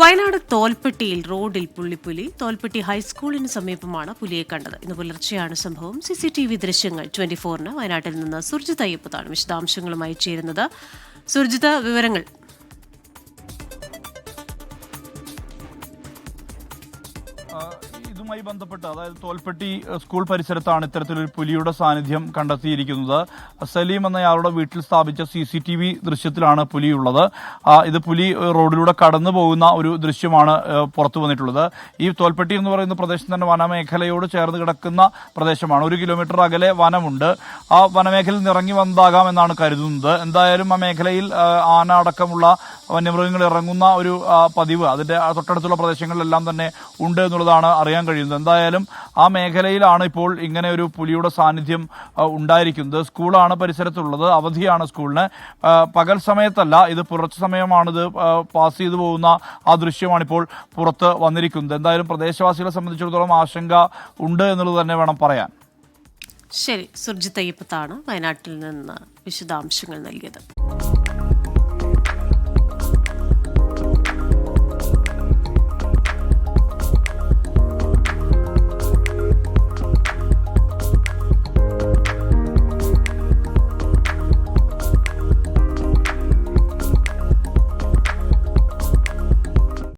വയനാട് തോൽപ്പെട്ടിയിൽ റോഡിൽ പുള്ളിപ്പുലി. തോൽപ്പെട്ടി ഹൈസ്കൂളിന് സമീപമാണ് പുലിയെ കണ്ടത്. ഇന്ന് പുലർച്ചെയാണ് സംഭവം. CCTV ദൃശ്യങ്ങൾ 24-ന്. വയനാട്ടിൽ നിന്ന് സുർജിത് അയ്യപ്പത്താണ് വിശദാംശങ്ങളുമായി ചേരുന്നത്. സുർജിത്, വിവരങ്ങൾ. ഇതുമായി ബന്ധപ്പെട്ട് അതായത് തോൽപ്പെട്ടി സ്കൂൾ പരിസരത്താണ് ഇത്തരത്തിലൊരു പുലിയുടെ സാന്നിധ്യം കണ്ടെത്തിയിരിക്കുന്നത്. സലീം എന്നയാളുടെ വീട്ടിൽ സ്ഥാപിച്ച CCTV ദൃശ്യത്തിലാണ് പുലിയുള്ളത്. ഇത് പുലി റോഡിലൂടെ കടന്നു പോകുന്ന ഒരു ദൃശ്യമാണ് പുറത്തു വന്നിട്ടുള്ളത്. ഈ തോൽപ്പെട്ടി എന്ന് പറയുന്ന പ്രദേശം തന്നെ വനമേഖലയോട് ചേർന്ന് കിടക്കുന്ന പ്രദേശമാണ്. 1 കിലോമീറ്റർ അകലെ വനമുണ്ട്. ആ വനമേഖലയിൽ നിന്ന് ഇറങ്ങി വന്നതാകാം എന്നാണ് കരുതുന്നത്. എന്തായാലും ആ മേഖലയിൽ ആന അടക്കമുള്ള വന്യമൃഗങ്ങൾ ഇറങ്ങുന്ന ഒരു പതിവ് അതിന്റെ തൊട്ടടുത്തുള്ള പ്രദേശങ്ങളിലെല്ലാം തന്നെ ഉണ്ട് എന്നുള്ളതാണ് അറിയാൻ കഴിയുന്നത്. എന്തായാലും ആ മേഖലയിലാണ് ഇപ്പോൾ ഇങ്ങനെ ഒരു പുലിയുടെ സാന്നിധ്യം ഉണ്ടായിരിക്കുന്നത്. സ്കൂളാണ് പരിസരത്തുള്ളത്. അവധിയാണ് സ്കൂളിന്. പകൽ സമയത്തല്ല, ഇത് പുലർച്ചെ സമയമാണിത് പാസ് ചെയ്തു പോകുന്ന ആ ദൃശ്യമാണിപ്പോൾ പുറത്ത് വന്നിരിക്കുന്നത്. എന്തായാലും പ്രദേശവാസികളെ സംബന്ധിച്ചിടത്തോളം ആശങ്ക ഉണ്ട് എന്നുള്ളത് തന്നെ വേണം പറയാൻ. ശരി, സുർജിത് അയ്യപ്പത്താണ് വയനാട്ടിൽ നിന്ന് വിശദാംശങ്ങൾ നൽകിയത്.